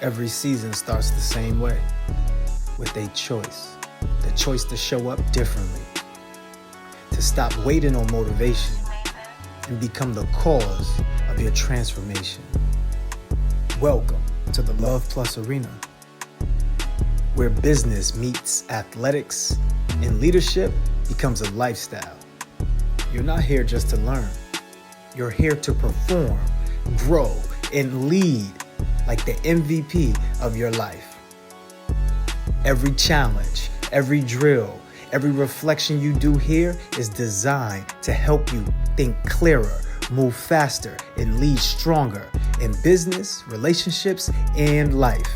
Every season starts the same way, with a choice. The choice to show up differently, to stop waiting on motivation and become the cause of your transformation. Welcome to the Love Plus Arena, where business meets athletics and leadership becomes a lifestyle. You're not here just to learn. You're here to perform, grow, and lead like the MVP of your life. Every challenge, every drill, every reflection you do here is designed to help you think clearer, move faster, and lead stronger in business, relationships, and life.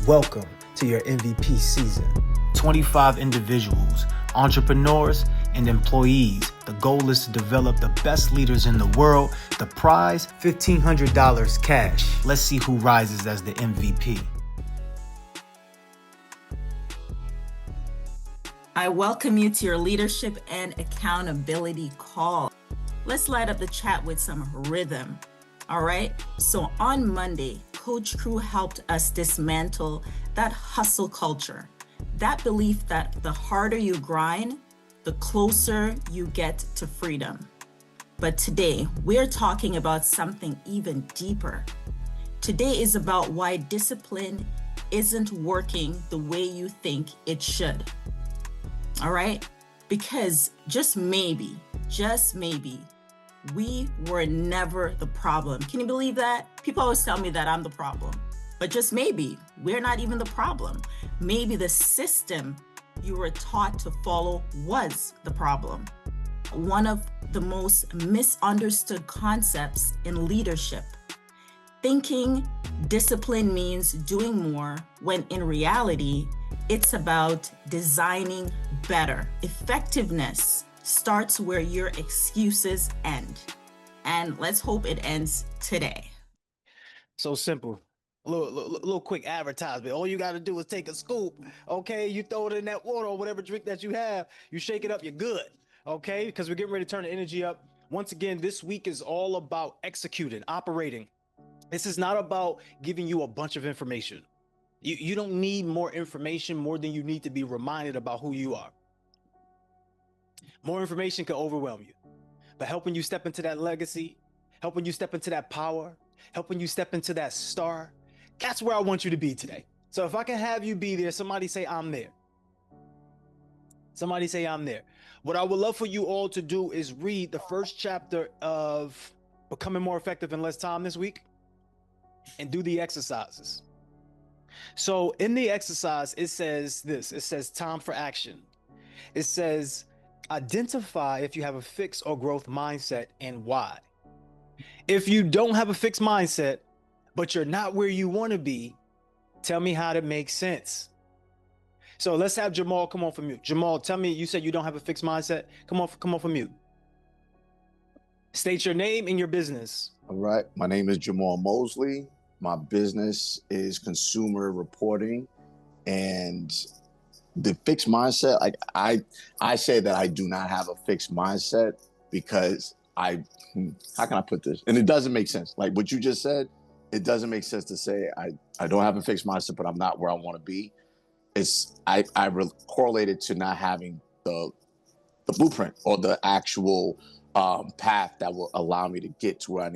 Welcome to your MVP season. 25 individuals, entrepreneurs, and employees. The goal is to develop the best leaders in the world. The prize, $1,500 cash. Let's see who rises as the MVP. I welcome you to your leadership and accountability call. Let's light up the chat with some rhythm. All right. So on Monday, Coach Crew helped us dismantle that hustle culture, that belief that the harder you grind, the closer you get to freedom. But today, we're talking about something even deeper. Today is about why discipline isn't working the way you think it should. All right? Because just maybe, we were never the problem. Can you believe that? People always tell me that I'm the problem. But just maybe, we're not even the problem. Maybe the system you were taught to follow was the problem. One of the most misunderstood concepts in leadership. Thinking discipline means doing more, when in reality, it's about designing better. Effectiveness starts where your excuses end. And let's hope it ends today. So simple. A little quick advertisement. All you got to do is take a scoop, okay? You throw it in that water or whatever drink that you have. You shake it up, you're good, okay? Because we're getting ready to turn the energy up. Once again, this week is all about executing, operating. This is not about giving you a bunch of information. You don't need more information more than you need to be reminded about who you are. More information can overwhelm you. But helping you step into that legacy, helping you step into that power, helping you step into that star, that's where I want you to be today. So if I can have you be there, somebody say I'm there. Somebody say I'm there. What I would love for you all to do is read the first chapter of Becoming More Effective in Less Time this week and do the exercises. So in the exercise, it says this. It says time for action. It says identify if you have a fixed or growth mindset and why. If you don't have a fixed mindset, but you're not where you want to be, tell me how that makes sense. So let's have Jamal come on from mute. Jamal, tell me, you said you don't have a fixed mindset. Come on from mute. State your name and your business. All right. My name is Jamal Mosley. My business is consumer reporting, and the fixed mindset, like I say that I do not have a fixed mindset because how can I put this? And it doesn't make sense. Like what you just said, it doesn't make sense to say I don't have a fixed mindset, but I'm not where I want to be. I correlate it to not having the blueprint or the actual path that will allow me to get to where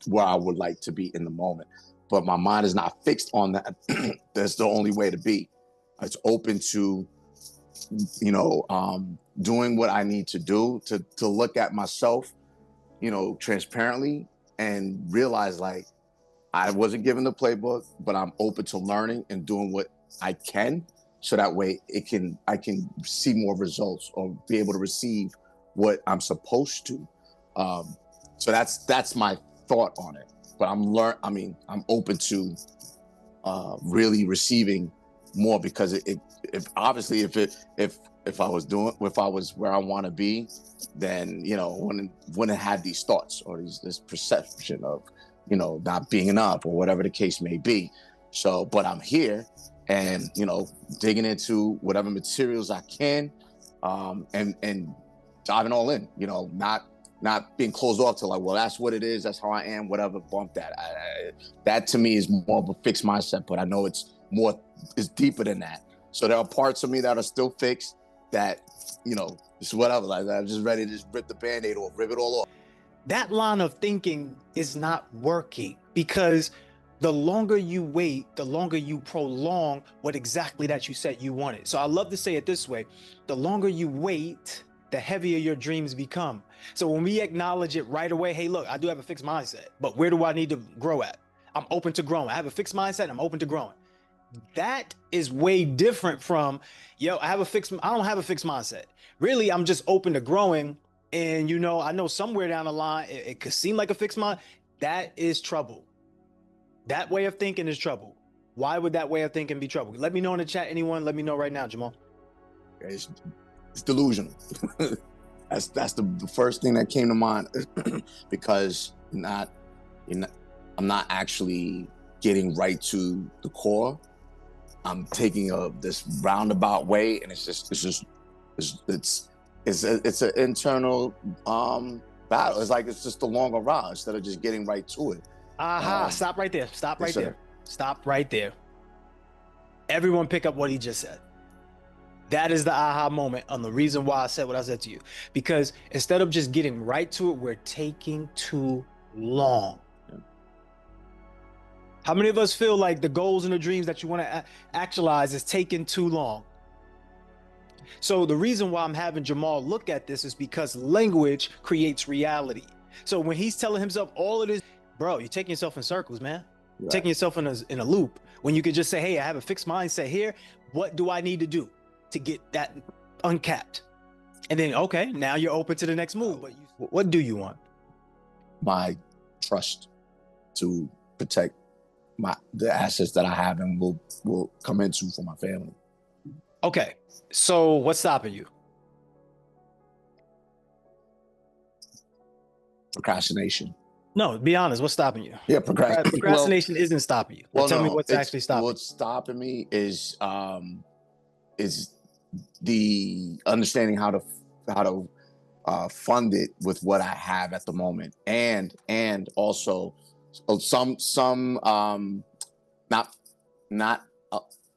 where I would like to be in the moment. But my mind is not fixed on that. That's the only way to be. It's open to, doing what I need to do to look at myself, transparently and realize like I wasn't given the playbook, but I'm open to learning and doing what I can, so that way I can see more results or be able to receive what I'm supposed to. So that's my thought on it. But I'm open to really receiving more, because if I was where I want to be, then wouldn't have these thoughts or this perception of not being enough or whatever the case may be. So, but I'm here and digging into whatever materials I can, and diving all in. Not being closed off to like, well, that's what it is, that's how I am, whatever. Bump that. That to me is more of a fixed mindset, but I know it's deeper than that. So there are parts of me that are still fixed that, it's whatever. Like, I'm just ready to just rip the Band-Aid off, rip it all off. That line of thinking is not working, because the longer you wait, the longer you prolong what exactly that you said you wanted. So I love to say it this way: the longer you wait, the heavier your dreams become. So when we acknowledge it right away, hey, look, I do have a fixed mindset, but where do I need to grow at? I'm open to growing. I have a fixed mindset, I'm open to growing. That is way different from, I don't have a fixed mindset. Really, I'm just open to growing. And I know somewhere down the line, it could seem like a fixed mind. That is trouble. That way of thinking is trouble. Why would that way of thinking be trouble? Let me know in the chat. Anyone, let me know right now, Jamal. It's delusional. That's the first thing that came to mind, because I'm not actually getting right to the core. I'm taking this roundabout way, and it's an internal battle. It's like it's just a longer route instead of just getting right to it. Stop right there. Stop right yes, there. Stop right there. Everyone pick up what he just said. That is the aha moment on the reason why I said what I said to you. Because instead of just getting right to it, we're taking too long. Yeah. How many of us feel like the goals and the dreams that you want to actualize is taking too long? So the reason why I'm having Jamal look at this is because language creates reality. So when he's telling himself all of this, bro, you're taking yourself in circles, man. Right. Taking yourself in a loop, when you could just say, hey, I have a fixed mindset here. What do I need to do to get that uncapped? And then, okay, now you're open to the next move. But what do you want? My trust to protect the assets that I have and will come into for my family. Okay, so what's stopping you? Procrastination. No, be honest. What's stopping you? Yeah, procrastination isn't stopping you. Well, tell me what's actually stopping. What's stopping me is the understanding how to fund it with what I have at the moment, and also some not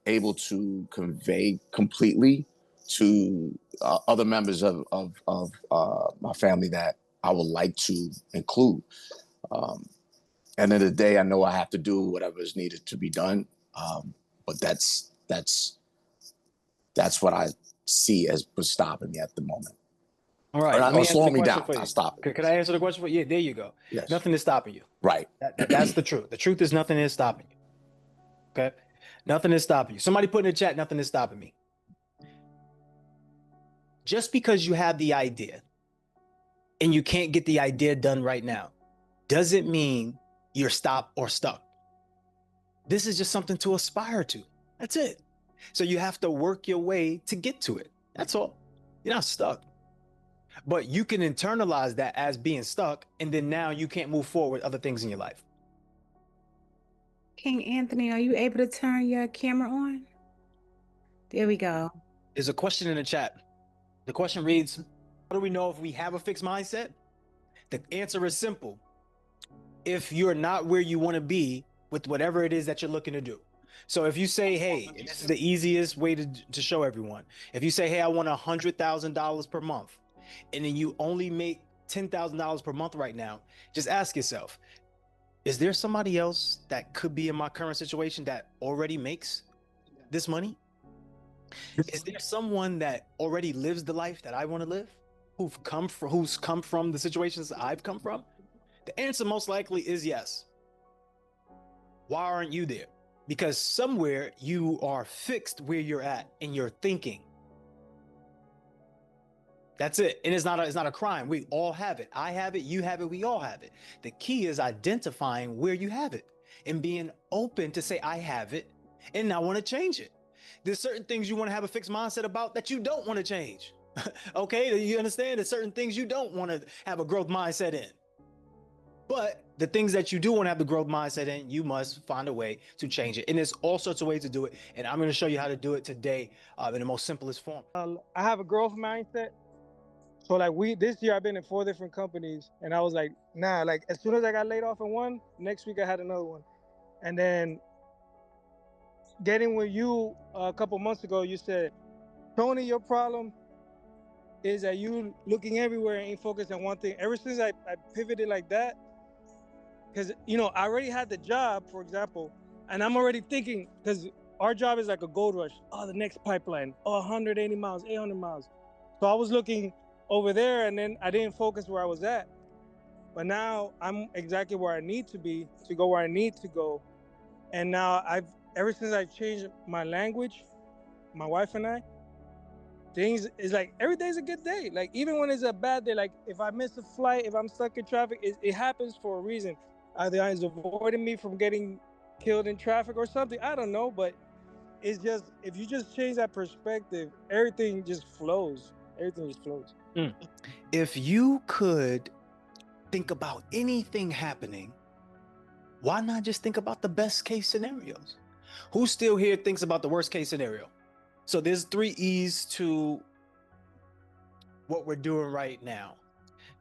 able to convey completely to other members of my family that I would like to include. End of the day, I know I have to do whatever is needed to be done, but that's what I see as stopping me at the moment. All right, or slowing me down. I'll stop. Could I answer the question for you? Yeah, there you go. Yes. Nothing is stopping you. Right. That's the truth. The truth is nothing is stopping you. Okay? Nothing is stopping you. Somebody put in the chat, nothing is stopping me. Just because you have the idea and you can't get the idea done right now doesn't mean you're stopped or stuck. This is just something to aspire to. That's it. So you have to work your way to get to it. That's all. You're not stuck. But you can internalize that as being stuck, and then now you can't move forward with other things in your life. King Anthony, are you able to turn your camera on? There we go. There's a question in the chat. The question reads, how do we know if we have a fixed mindset? The answer is simple. If you're not where you want to be with whatever it is that you're looking to do. So if you say, hey, this is the easiest way to show everyone. If you say, hey, I want $100,000 per month, and then you only make $10,000 per month right now, just ask yourself, is there somebody else that could be in my current situation that already makes this money? Is there someone that already lives the life that I want to live? Who's come from the situations I've come from? The answer most likely is yes. Why aren't you there? Because somewhere you are fixed where you're at in your thinking. That's it. And it's not a crime. We all have it. I have it, you have it, we all have it. The key is identifying where you have it and being open to say, I have it and I want to change it. There's certain things you want to have a fixed mindset about that you don't want to change. Okay, you understand? There's certain things you don't want to have a growth mindset in. But the things that you do want to have the growth mindset in, you must find a way to change it. And there's all sorts of ways to do it. And I'm going to show you how to do it today in the most simplest form. I have a growth mindset. So like this year I've been in 4 different companies, and I was like, nah, like as soon as I got laid off in one, next week I had another one. And then getting with you a couple months ago, you said, Tony, your problem is that you looking everywhere and ain't focused on one thing. Ever since I pivoted like that, because I already had the job, for example, and I'm already thinking, because our job is like a gold rush. Oh, the next pipeline. Oh, 180 miles, 800 miles. So I was looking over there, and then I didn't focus where I was at. But now I'm exactly where I need to be to go where I need to go. And now ever since I changed my language, my wife and I, things is like every day's a good day. Like even when it's a bad day, like if I miss a flight, if I'm stuck in traffic, it happens for a reason. Either it's avoiding me from getting killed in traffic or something. I don't know, but it's just if you just change that perspective, everything just flows. Everything just flows. If you could think about anything happening, why not just think about the best case scenarios? Who still here thinks about the worst case scenario? So there's 3 E's to what we're doing right now.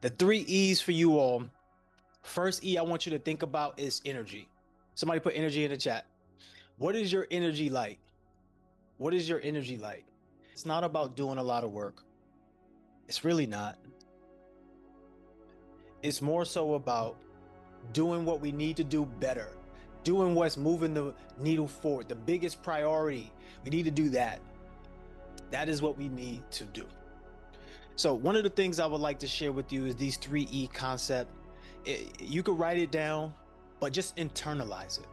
The 3 E's for you all. First E I want you to think about is energy. Somebody put energy in the chat. What is your energy like? What is your energy like? It's not about doing a lot of work. It's really not. It's more so about doing what we need to do better, doing what's moving the needle forward, the biggest priority. We need to do that. That is what we need to do. So one of the things I would like to share with you is these 3E concept. You could write it down, but just internalize it.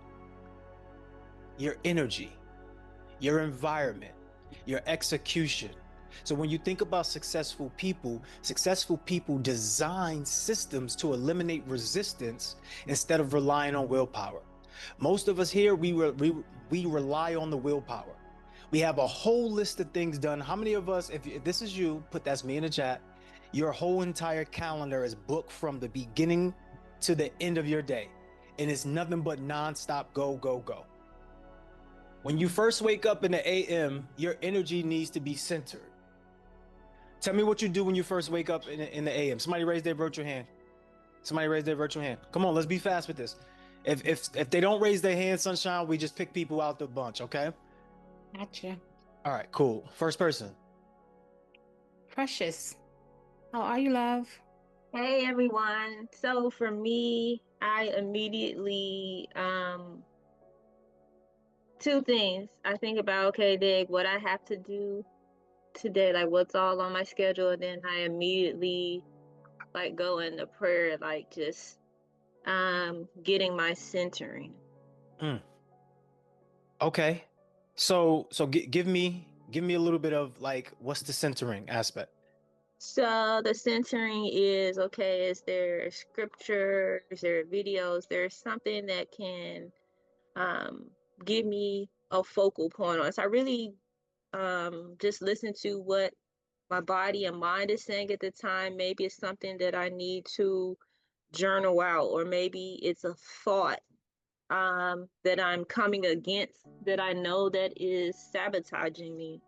Your energy, your environment, your execution. So when you think about successful people design systems to eliminate resistance instead of relying on willpower. Most of us here, we rely on the willpower. We have a whole list of things done. How many of us, if this is you, put that's me in the chat, your whole entire calendar is booked from the beginning to the end of your day. And it's nothing but nonstop go, go, go. When you first wake up in the AM, your energy needs to be centered. Tell me what you do when you first wake up in the AM. Somebody raise their virtual hand. Somebody raise their virtual hand. Come on, let's be fast with this. If they don't raise their hand, Sunshine, we just pick people out the bunch, okay? Gotcha. All right, cool. First person. Precious. How are you, love? Hey everyone. So for me, I immediately 2 things. I think about, okay, Dig, what I have to do today, like what's all on my schedule, and then I immediately like go into prayer, like just getting my centering. Okay. So give me a little bit of like what's the centering aspect? So the centering is, okay, is there scripture, is there videos, there's something that can give me a focal point on. So I really just listen to what my body and mind is saying at the time. Maybe it's something that I need to journal out, or maybe it's a thought that I'm coming against that I know that is sabotaging me.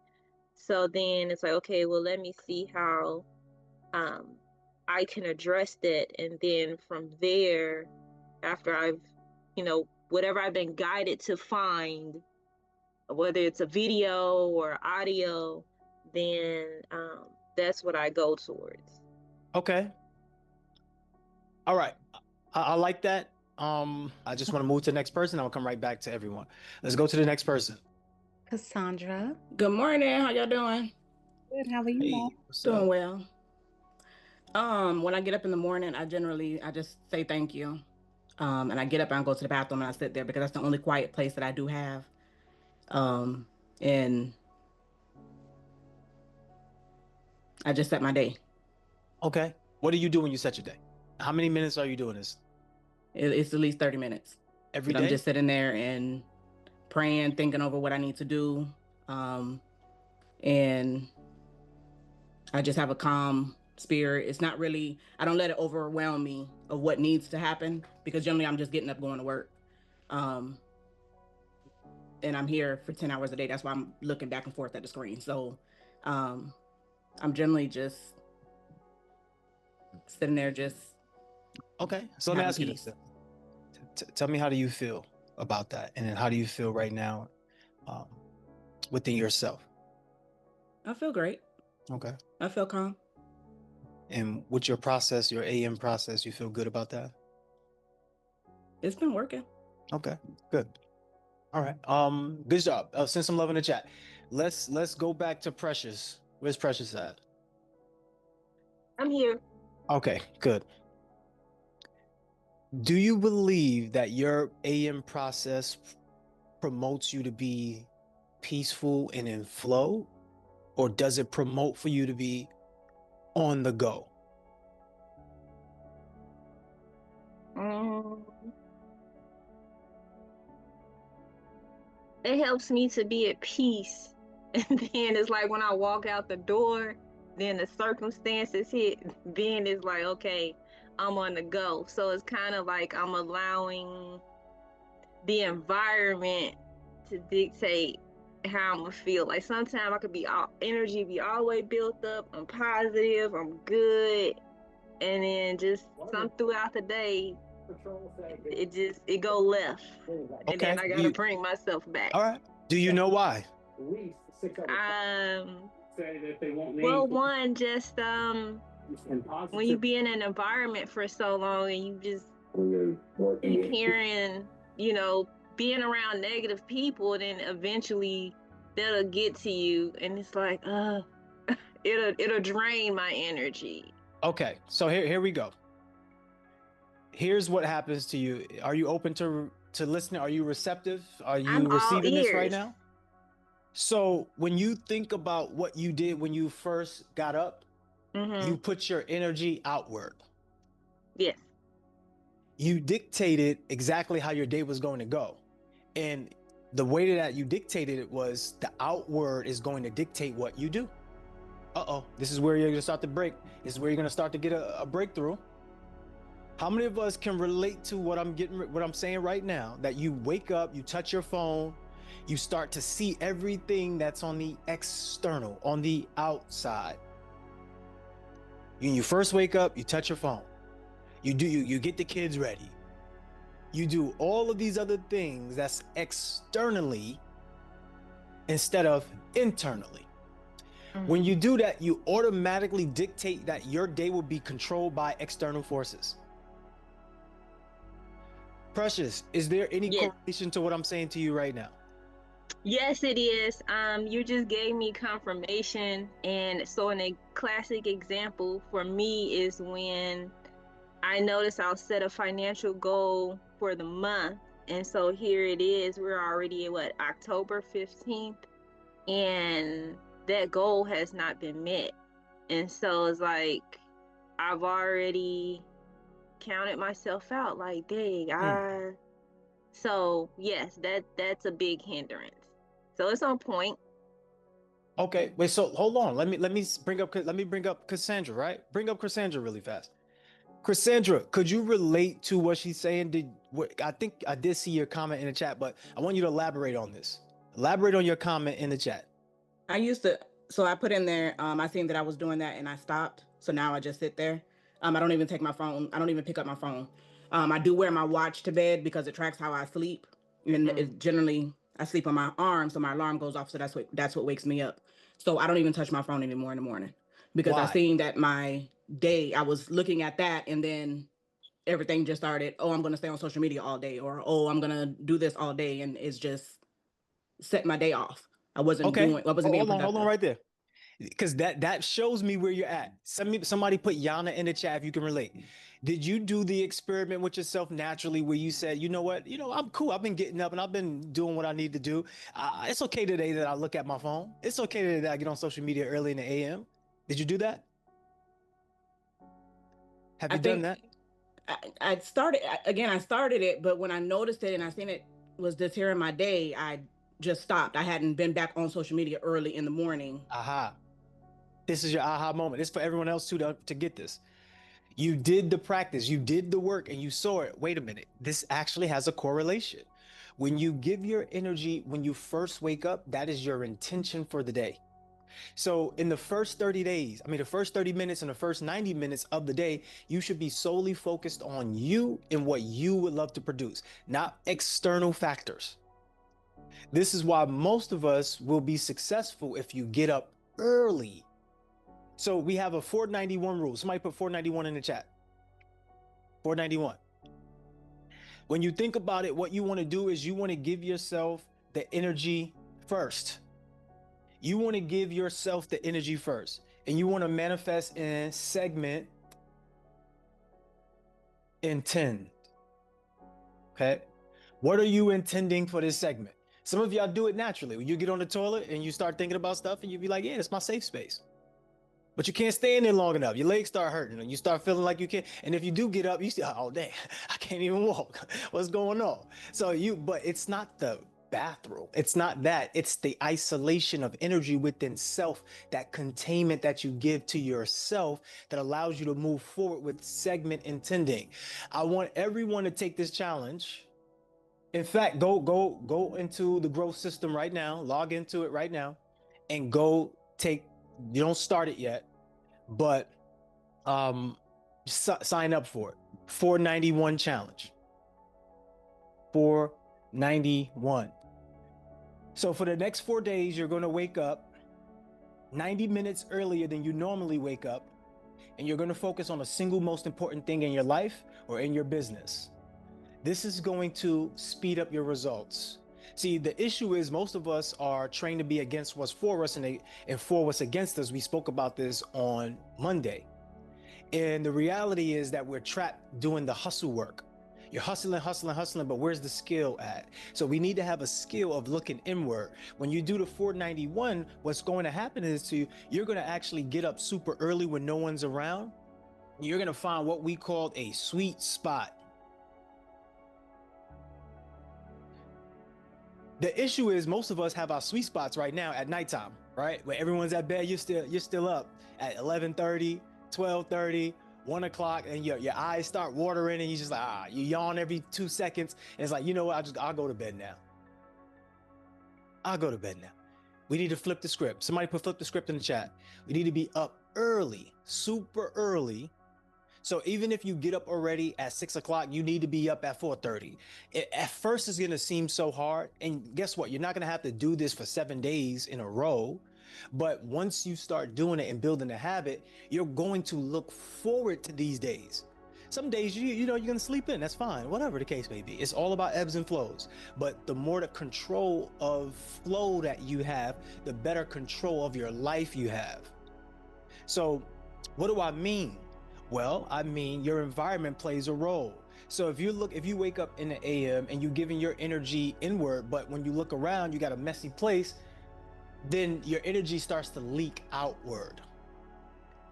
So then it's like, okay, well, let me see how I can address that. And then from there, after I've, whatever I've been guided to find, whether it's a video or audio, then that's what I go towards. Okay. All right. I like that. I just want to move to the next person. I'll come right back to everyone. Let's go to the next person. Cassandra. Good morning. How y'all doing? Good. How are you, love? What's Doing up? well. When I get up in the morning, I just say thank you. And I get up and I go to the bathroom and I sit there because that's the only quiet place that I do have. And I just set my day. Okay. What do you do when you set your day? How many minutes are you doing this? It's at least 30 minutes. Every But day? I'm just sitting there and praying, thinking over what I need to do. And I just have a calm spirit. It's not really, I don't let it overwhelm me of what needs to happen, because generally I'm just getting up, going to work. And I'm here for 10 hours a day. That's why I'm looking back and forth at the screen. So I'm generally just sitting there just. Okay, so let me Have ask you peace. this. Tell me, how do you feel about that? And then how do you feel right now within yourself? I feel great. Okay. I feel calm. And with your process, your AM process, you feel good about that? It's been working. Okay, good. All right. Good job. Send some love in the chat. Let's go back to Precious. Where's Precious at? I'm here. Okay, good. Do you believe that your AM process promotes you to be peaceful and in flow, or does it promote for you to be on the go? It helps me to be at peace. And then it's like when I walk out the door, then the circumstances hit, then it's like, okay, I'm on the go. So it's kind of like I'm allowing the environment to dictate how I'm gonna feel. Like sometimes I could be all energy be all the way built up, I'm positive, I'm good, and then just some throughout the day it go left, and then I gotta bring myself back. All right. Do you know why? Well, one, just when you be in an environment for so long and you just keep hearing, being around negative people, then eventually that'll get to you, and it's like, it'll drain my energy. Okay, so here we go. Here's what happens to you. Are you open to listening? Are you receptive? Are you I'm receiving all this right ears. now? So when you think about what you did when you first got up, you put your energy outward. Yes. You dictated exactly how your day was going to go. And the way that you dictated it was the outward is going to dictate what you do. This is where you're going to start to break. This is where you're going to start to get a breakthrough. How many of us can relate to what I'm saying right now? That you wake up, you touch your phone, you start to see everything that's on the external, on the outside. When you first wake up, you touch your phone. You get the kids ready. You do all of these other things that's externally instead of internally. When you do that, you automatically dictate that your day will be controlled by external forces. Precious, is there any correlation to what I'm saying to you right now? Yes, it is. You just gave me confirmation, and so a classic example for me is when I notice I'll set a financial goal for the month, and so here it is. We're already at October 15th, and that goal has not been met, and so it's like I've already counted myself out. Like, dang, So yes, that's a big hindrance. So it's on point. Okay, wait. So hold on. Let me bring up Cassandra. Right? Bring up Cassandra really fast. Cassandra, could you relate to what she's saying? I think I did see your comment in the chat, but I want you to elaborate on this. Elaborate on your comment in the chat. So I put in there, I seen that I was doing that and I stopped. So now I just sit there. I don't even take my phone. I don't even pick up my phone. I do wear my watch to bed because it tracks how I sleep. And it generally, I sleep on my arm, so my alarm goes off. So that's what wakes me up. So I don't even touch my phone anymore in the morning because I seen that my day, I was looking at that and then everything just started, I'm going to stay on social media all day, or, I'm going to do this all day. And it's just set my day off. I wasn't being productive. Hold on right there. Because that shows me where you're at. Somebody put Yana in the chat if you can relate. Did you do the experiment with yourself naturally where you said, you know what, I'm cool. I've been getting up and I've been doing what I need to do. It's okay today that I look at my phone. It's okay today that I get on social media early in the AM. Did you do that? Have you done that? I started it, but when I noticed it and I seen it was deterring my day, I just stopped. I hadn't been back on social media early in the morning. Aha. This is your aha moment. It's for everyone else too to get this. You did the practice, you did the work, and you saw it. Wait a minute. This actually has a correlation. When you give your energy, when you first wake up, that is your intention for the day. So in the first 30 days, I mean, the first 30 minutes and the first 90 minutes of the day, you should be solely focused on you and what you would love to produce, not external factors. This is why most of us will be successful if you get up early. So we have a 491 rule. Somebody put 491 in the chat. 491. When you think about it, what you want to do is you want to give yourself the energy first. You want to give yourself the energy first, and you want to manifest in segment intend. Okay. What are you intending for this segment? Some of y'all do it naturally. When you get on the toilet and you start thinking about stuff and you be like, yeah, it's my safe space. But you can't stay in there long enough. Your legs start hurting and you start feeling like you can't. And if you do get up, you say, oh, dang, I can't even walk. What's going on? But it's not the bathroom. It's not that. It's the isolation of energy within self, that containment that you give to yourself that allows you to move forward with segment intending. I want everyone to take this challenge. In fact, go into the growth system right now, log into it right now, and go take, you don't start it yet, but sign up for it. 491 challenge. 491. So for the next 4 days, you're going to wake up 90 minutes earlier than you normally wake up, and you're going to focus on a single most important thing in your life or in your business. This is going to speed up your results. See, the issue is most of us are trained to be against what's for us and for what's against us. We spoke about this on Monday. And the reality is that we're trapped doing the hustle work. You're hustling, but where's the skill at? So we need to have a skill of looking inward. When you do the 491, what's going to happen is you're going to actually get up super early when no one's around. You're going to find what we call a sweet spot. The issue is most of us have our sweet spots right now at nighttime, right? Where everyone's at bed, you're still up at 11:30, 12:30, 1 o'clock, and your eyes start watering and you just like, you yawn every 2 seconds. And it's like, you know what? I'll go to bed now. I'll go to bed now. We need to flip the script. Somebody flip the script in the chat. We need to be up early, super early. So even if you get up already at 6 o'clock, you need to be up at 4:30. At first, it's going to seem so hard. And guess what? You're not going to have to do this for 7 days in a row. But once you start doing it and building a habit, you're going to look forward to these days. Some days, you're going to sleep in. That's fine. Whatever the case may be. It's all about ebbs and flows. But the more the control of flow that you have, the better control of your life you have. So what do I mean? Well, I mean, your environment plays a role. So if you wake up in the AM and you're giving your energy inward, but when you look around, you got a messy place, then your energy starts to leak outward.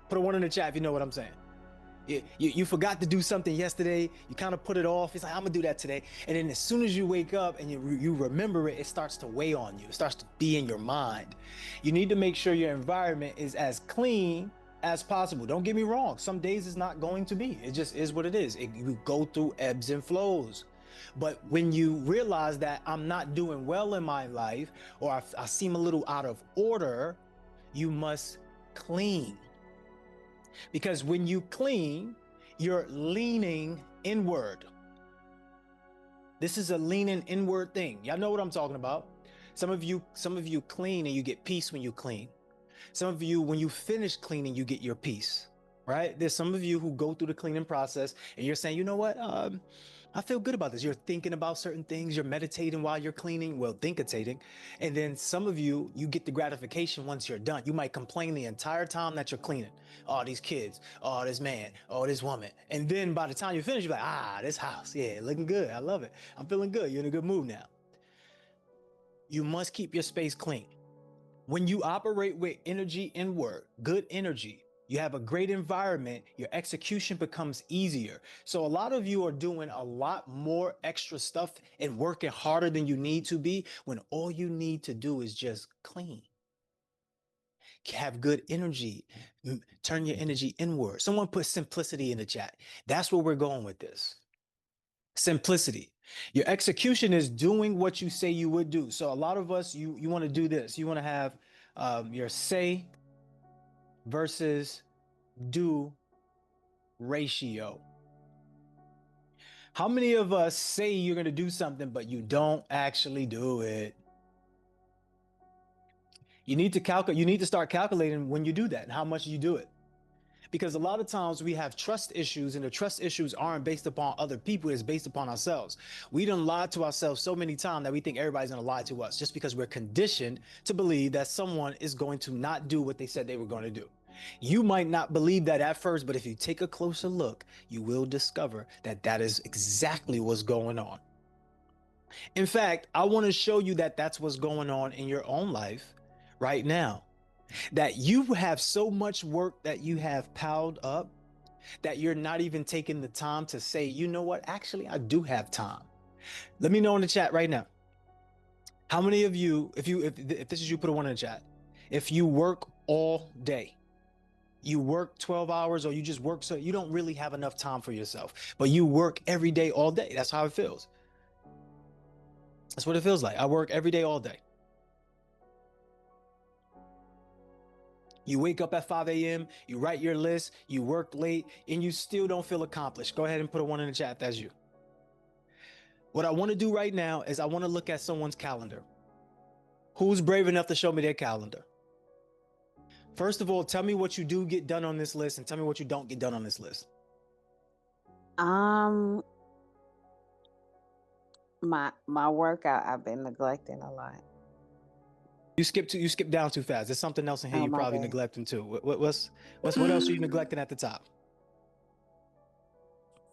Put a 1 in the chat if you know what I'm saying. You forgot to do something yesterday. You kind of put it off. It's like, I'm gonna do that today. And then as soon as you wake up and you remember it, it starts to weigh on you. It starts to be in your mind. You need to make sure your environment is as clean as possible. Don't get me wrong. Some days it's not going to be. It just is what it is. You go through ebbs and flows. But when you realize that I'm not doing well in my life, or I seem a little out of order, you must clean. Because when you clean, you're leaning inward. This is a leaning inward thing. Y'all know what I'm talking about. Some of you clean and you get peace when you clean. Some of you, when you finish cleaning, you get your peace, right? There's some of you who go through the cleaning process and you're saying, you know what? I feel good about this. You're thinking about certain things. You're meditating while you're cleaning. Well, thinkitating. And then some of you get the gratification once you're done. You might complain the entire time that you're cleaning. Oh, these kids. Oh, this man. Oh, this woman. And then by the time you finish, you're like, this house. Yeah, looking good. I love it. I'm feeling good. You're in a good mood now. You must keep your space clean. When you operate with energy inward, good energy, you have a great environment, your execution becomes easier. So a lot of you are doing a lot more extra stuff and working harder than you need to be when all you need to do is just clean. Have good energy, turn your energy inward. Someone put simplicity in the chat. That's where we're going with this. Simplicity. Your execution is doing what you say you would do. So a lot of us, you want to do this. You want to have your say versus do ratio. How many of us say you're going to do something, but you don't actually do it? You need to calculate. You need to start calculating when you do that and how much you do it. Because a lot of times we have trust issues, and the trust issues aren't based upon other people, it's based upon ourselves. We done lied to ourselves so many times that we think everybody's gonna lie to us just because we're conditioned to believe that someone is going to not do what they said they were going to do. You might not believe that at first, but if you take a closer look, you will discover that that is exactly what's going on. In fact, I want to show you that that's what's going on in your own life right now. That you have so much work that you have piled up that you're not even taking the time to say, you know what, actually, I do have time. Let me know in the chat right now. How many of you, if this is you, put a 1 in the chat. If you work all day, you work 12 hours, or you just work so you don't really have enough time for yourself, but you work every day, all day. That's how it feels. That's what it feels like. I work every day, all day. You wake up at 5 a.m., you write your list, you work late, and you still don't feel accomplished. Go ahead and put a 1 in the chat if that's you. What I want to do right now is I want to look at someone's calendar. Who's brave enough to show me their calendar? First of all, tell me what you do get done on this list, and tell me what you don't get done on this list. My workout, I've been neglecting a lot. You skip down too fast. There's something else in here you probably neglecting too. What else are you neglecting at the top?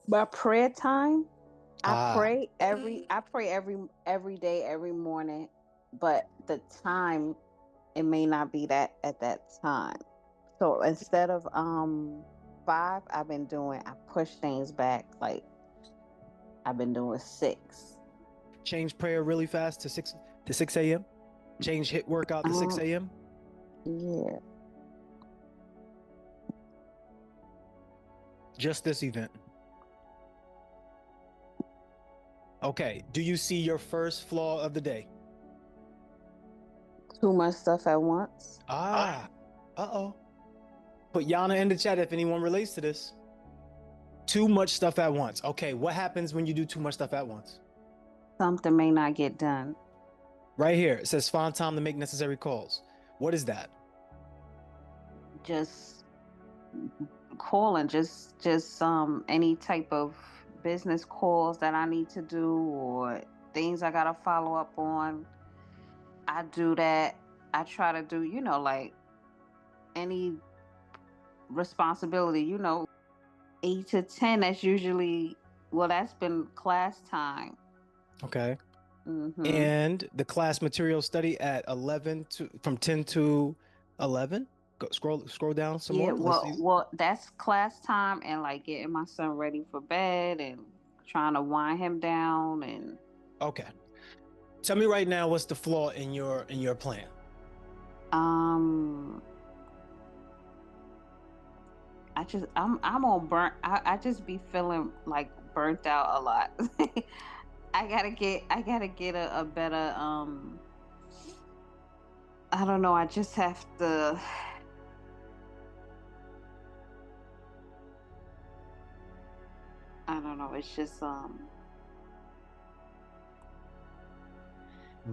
My prayer time. I pray every day, every morning, but the time, it may not be that at that time. So instead of 5, I push things back. Like I've been doing 6. Change prayer really fast to 6 a.m. Change hit workout to 6 a.m. Yeah. Just this event. Okay. Do you see your first flaw of the day? Too much stuff at once. Uh-oh. Put Yana in the chat if anyone relates to this. Too much stuff at once. Okay, what happens when you do too much stuff at once? Something may not get done. Right here, it says find time to make necessary calls. What is that? Just calling, just any type of business calls that I need to do, or things I gotta follow up on. I do that. I try to do, like any responsibility, 8 to 10. That's usually, that's been class time. Okay. Mm-hmm. And the class material study at 11 from 10 to 11. Go scroll down some more. Well, that's class time, and like getting my son ready for bed and trying to wind him down. And okay, tell me right now, what's the flaw in your plan? I'm on burnt. I just be feeling like burnt out a lot. I gotta get a better I don't know, I just have to I don't know, it's just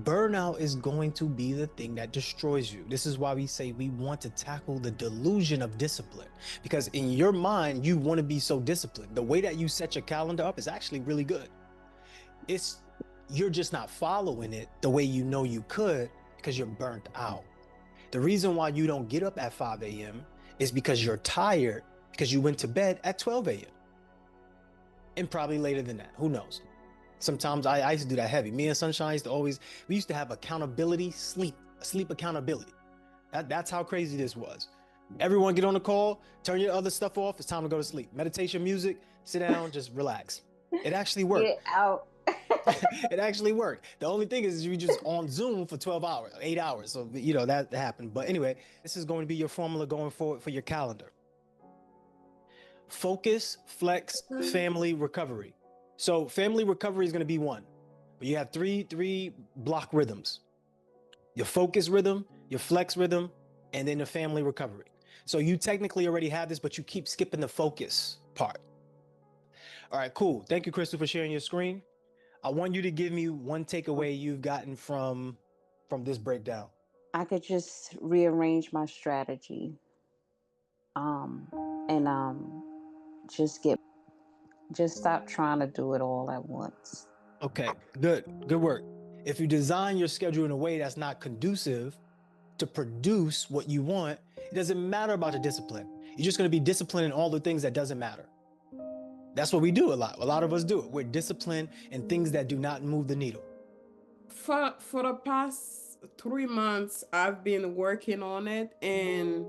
burnout is going to be the thing that destroys you. This is why we say we want to tackle the delusion of discipline, because in your mind you want to be so disciplined. The way that you set your calendar up is actually really good. You're just not following it the way you know you could because you're burnt out. The reason why you don't get up at 5 a.m. is because you're tired, because you went to bed at 12 a.m. and probably later than that. Who knows? Sometimes I used to do that heavy. Me and Sunshine we used to have accountability, sleep accountability. That's how crazy this was. Everyone get on the call, turn your other stuff off. It's time to go to sleep. Meditation music, sit down, just relax. It actually worked. Get out. It actually worked. The only thing is you just on Zoom for 12 hours, 8 hours. So, that happened. But anyway, this is going to be your formula going forward for your calendar. Focus, flex, family, recovery. So family recovery is going to be 1, but you have three block rhythms. Your focus rhythm, your flex rhythm, and then the family recovery. So you technically already have this, but you keep skipping the focus part. All right, cool. Thank you, Crystal, for sharing your screen. I want you to give me one takeaway you've gotten from this breakdown. I could just rearrange my strategy. And just stop trying to do it all at once. Okay, good work. If you design your schedule in a way that's not conducive to produce what you want, it doesn't matter about the discipline. You're just going to be disciplined in all the things that doesn't matter. That's what we do a lot. A lot of us do it. We're disciplined in things that do not move the needle. For the past 3 months, I've been working on it, and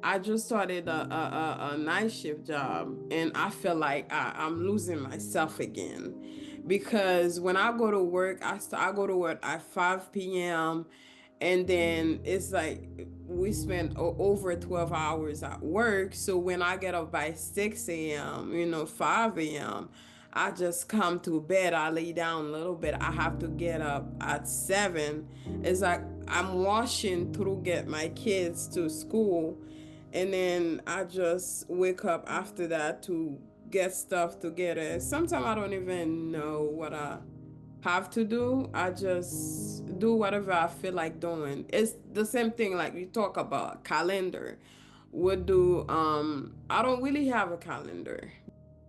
I just started a night shift job, and I feel like I'm losing myself again, because when I go to work, I go to work at 5 p.m. and then it's like we spend over 12 hours at work. So when I get up by 6 a.m., 5 a.m., I just come to bed. I lay down a little bit. I have to get up at 7. It's like I'm washing through get my kids to school, and then I just wake up after that to get stuff together. Sometimes I don't even know what I have to do. I just do whatever I feel like doing. It's the same thing like you talk about calendar. I don't really have a calendar.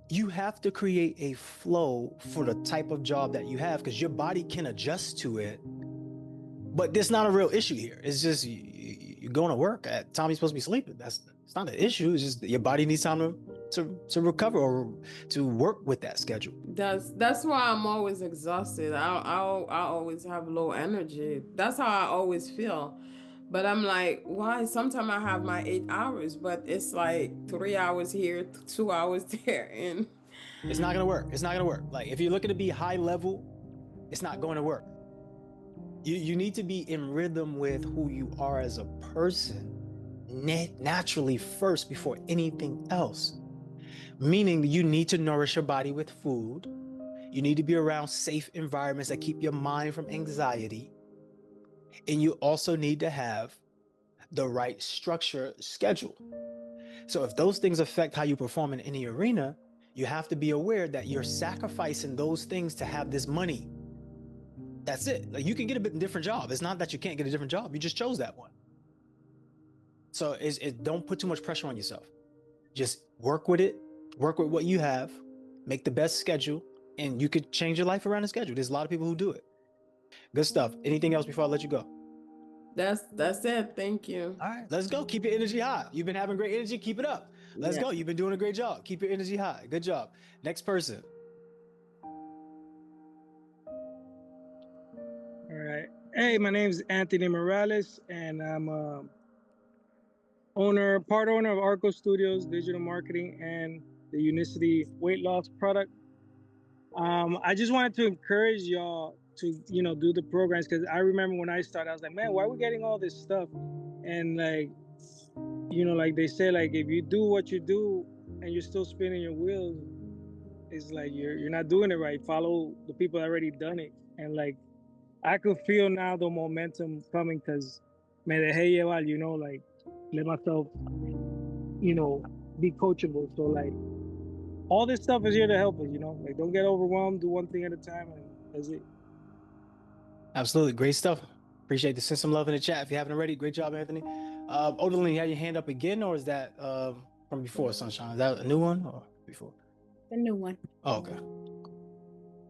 You have to create a flow for the type of job that you have, because your body can adjust to it. But there's not a real issue here. It's just you're going to work at time you're supposed to be sleeping. It's not an issue. It's just your body needs time to recover or to work with that schedule. That's why I'm always exhausted. I always have low energy. That's how I always feel. But I'm like, why? Sometimes I have my 8 hours, but it's like 3 hours here, 2 hours there, and it's not gonna work. It's not gonna work. Like if you're looking to be high level, it's not going to work. You need to be in rhythm with who you are as a person naturally first before anything else. Meaning you need to nourish your body with food. You need to be around safe environments that keep your mind from anxiety. And you also need to have the right structure schedule. So if those things affect how you perform in any arena, you have to be aware that you're sacrificing those things to have this money. That's it. Like you can get a bit different job. It's not that you can't get a different job. You just chose that one. So don't put too much pressure on yourself. Just work with it. Work with what you have. Make the best schedule, and you could change your life around the schedule. There's a lot of people who do it. Good stuff. Anything else before I let you go? That's it. Thank you. All right, let's go. Keep your energy high. You've been having great energy. Keep it up. Let's go. You've been doing a great job. Keep your energy high. Good job. Next person. All right. Hey, my name is Anthony Morales, and I'm part owner of Arco Studios, digital marketing, and the Unicity weight loss product. I just wanted to encourage y'all to, do the programs, because I remember when I started, I was like, man, why are we getting all this stuff? And like, like they say, like if you do what you do and you're still spinning your wheels, it's like you're not doing it right. Follow the people that already done it. And like I could feel now the momentum coming, because me dejé llevar, like let myself, be coachable. So like all this stuff is here to help us, like don't get overwhelmed, do one thing at a time, and that's it. Absolutely. Great stuff. Appreciate the send some love in the chat if you haven't already. Great job, Anthony. Odalyn, you had your hand up again, or is that from before, Sunshine? Is that a new one or before? The new one. Oh, okay.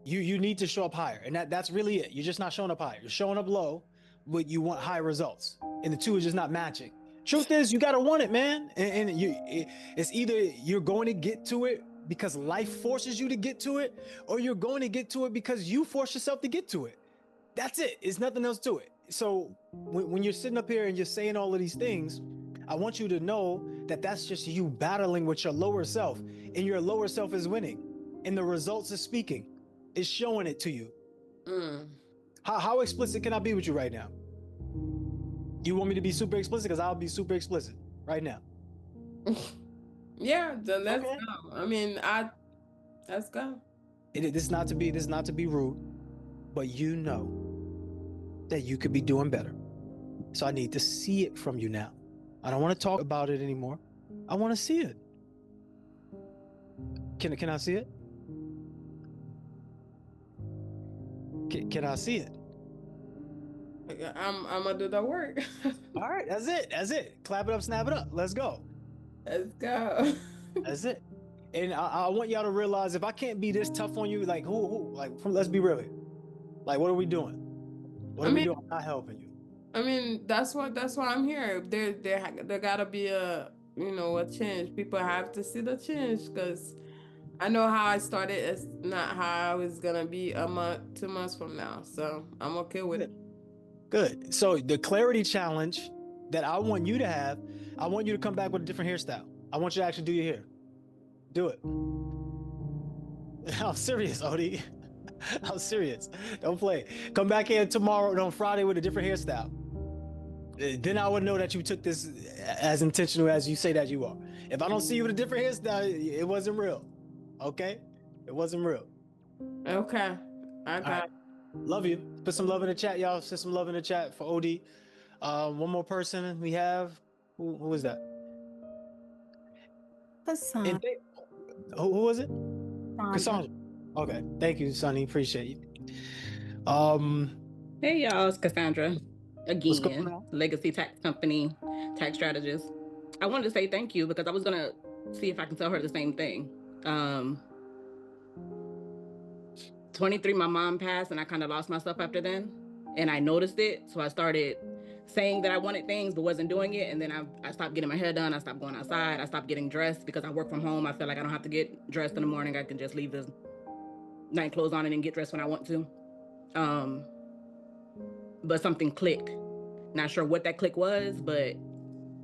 You need to show up higher, and that's really it. You're just not showing up higher. You're showing up low, but you want high results, and the two is just not matching. Truth is, you gotta want it, man. And it's either you're going to get to it because life forces you to get to it, or you're going to get to it because you force yourself to get to it. That's it. It's nothing else to it. So when you're sitting up here and you're saying all of these things, I want you to know that that's just you battling with your lower self, and your lower self is winning, and the results is speaking. It's showing it to you. How explicit can I be with you right now? You want me to be super explicit? Because I'll be super explicit right now. Yeah, then let's go. I mean, let's go. This is not to be rude, but you know that you could be doing better. So I need to see it from you now. I don't want to talk about it anymore. I want to see it. Can I see it? Can I see it? I'm gonna do the work. All right, that's it. That's it. Clap it up, snap it up. Let's go. Let's go. That's it. And I want y'all to realize, if I can't be this tough on you, like let's be real. Like, what are we doing? What are we doing? I'm not helping you. I mean, that's why I'm here. There gotta be a change. People have to see the change, because I know how I started. It's not how I was gonna be a month, 2 months from now. So I'm okay with it. Good. So the clarity challenge that I want you to have, I want you to come back with a different hairstyle. I want you to actually do your hair. Do it. I'm serious, Odie. I'm serious. Don't play. Come back here tomorrow on Friday with a different hairstyle. Then I would know that you took this as intentional as you say that you are. If I don't see you with a different hairstyle, it wasn't real. Okay? It wasn't real. Okay. I got it. Love you. Put some love in the chat, y'all. Send some love in the chat for OD. One more person we have. Who is that? Cassandra. Who was it? Cassandra. Okay. Thank you, Sonny. Appreciate you. Hey y'all, it's Cassandra. Again, Legacy Tax Company, tax strategist. I wanted to say thank you because I was gonna see if I can tell her the same thing. 23, my mom passed, and I kind of lost myself after then, and I noticed it. So I started saying that I wanted things but wasn't doing it, and then I stopped getting my hair done. I stopped going outside. I stopped getting dressed because I work from home. I feel like I don't have to get dressed in the morning. I can just leave the night clothes on and then get dressed when I want to. But something clicked. Not sure what that click was, but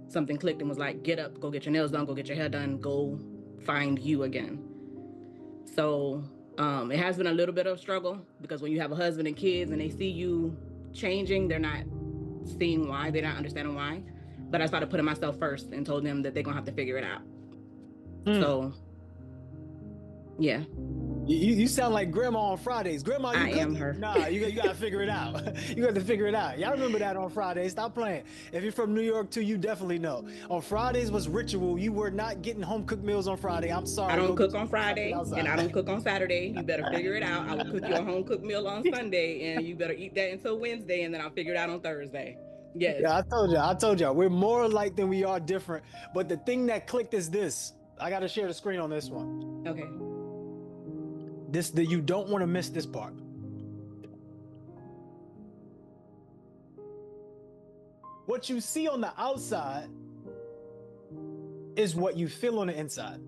something clicked and was like, get up, go get your nails done, go get your hair done, go find you again. So it has been a little bit of a struggle, because when you have a husband and kids and they see you changing, they're not seeing why, they're not understanding why. But I started putting myself first and told them that they're gonna have to figure it out. So yeah. You sound like Grandma on Fridays. Grandma, you I am her. Nah, you gotta figure it out. You got to figure it out. Y'all remember that on Fridays? Stop playing. If you're from New York too, you definitely know. On Fridays was ritual. You were not getting home cooked meals on Friday. I'm sorry. I don't cook on Friday, and I don't cook on Saturday. You better figure it out. I will cook you a home cooked meal on Sunday, and you better eat that until Wednesday, and then I'll figure it out on Thursday. Yes. Yeah, I told y'all. We're more alike than we are different. But the thing that clicked is this. I got to share the screen on this one. Okay. You don't want to miss this part. What you see on the outside is what you feel on the inside.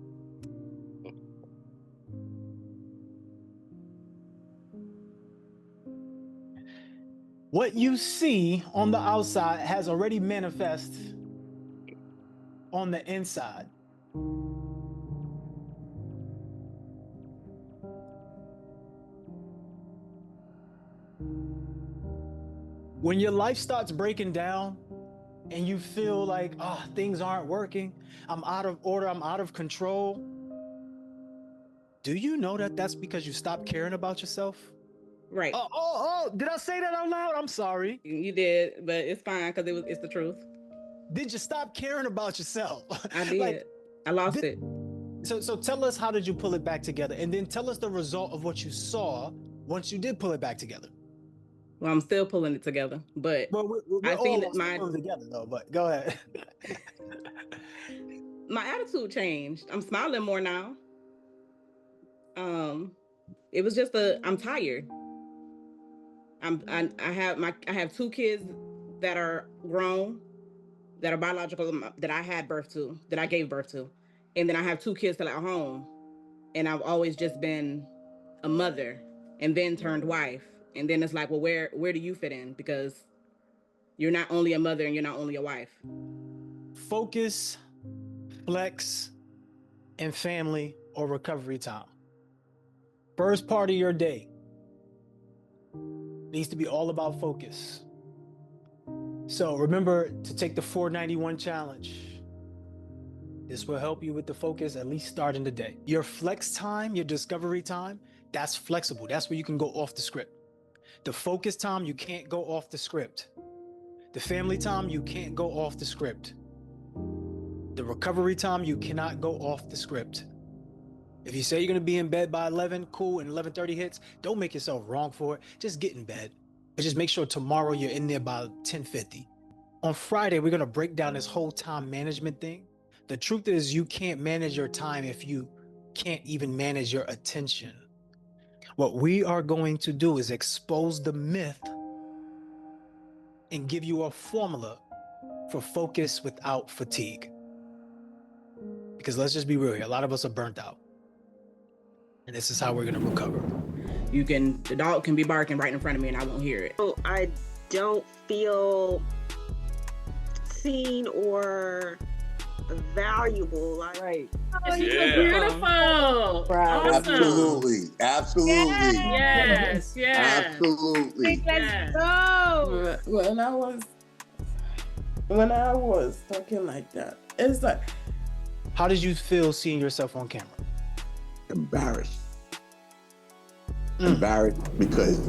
What you see on the outside has already manifested on the inside. When your life starts breaking down and you feel like, things aren't working, I'm out of order, I'm out of control, do you know that that's because you stopped caring about yourself? Right. Did I say that out loud? I'm sorry. You did, but it's fine because it's the truth. Did you stop caring about yourself? I did. I lost it. So tell us, how did you pull it back together? And then tell us the result of what you saw once you did pull it back together. Well, I'm still pulling it together, but I seen it pulling together though. But go ahead. My attitude changed. I'm smiling more now. It was just I'm tired. I have 2 kids that are grown, that are biological, that I gave birth to, and then I have 2 kids still at home, and I've always just been a mother, and then turned wife. And then it's like, well, where do you fit in? Because you're not only a mother and you're not only a wife. Focus, flex, and family or recovery time. First part of your day needs to be all about focus. So remember to take the 491 challenge. This will help you with the focus, at least starting the day. Your flex time, your discovery time, that's flexible. That's where you can go off the script. The focus time, you can't go off the script. The family time, you can't go off the script. The recovery time, you cannot go off the script. If you say you're gonna be in bed by 11, cool, and 11:30 hits, don't make yourself wrong for it. Just get in bed. But just make sure tomorrow you're in there by 10:50. On Friday, we're gonna break down this whole time management thing. The truth is you can't manage your time if you can't even manage your attention. What we are going to do is expose the myth and give you a formula for focus without fatigue. Because let's just be real here, a lot of us are burnt out. And this is how we're gonna recover. The dog can be barking right in front of me and I won't hear it. So I don't feel seen or valuable. Right. Oh, you're beautiful. Right. Awesome. Absolutely. Yes. Absolutely. Let's go. When I was talking like that, it's like, how did you feel seeing yourself on camera? Embarrassed. Embarrassed because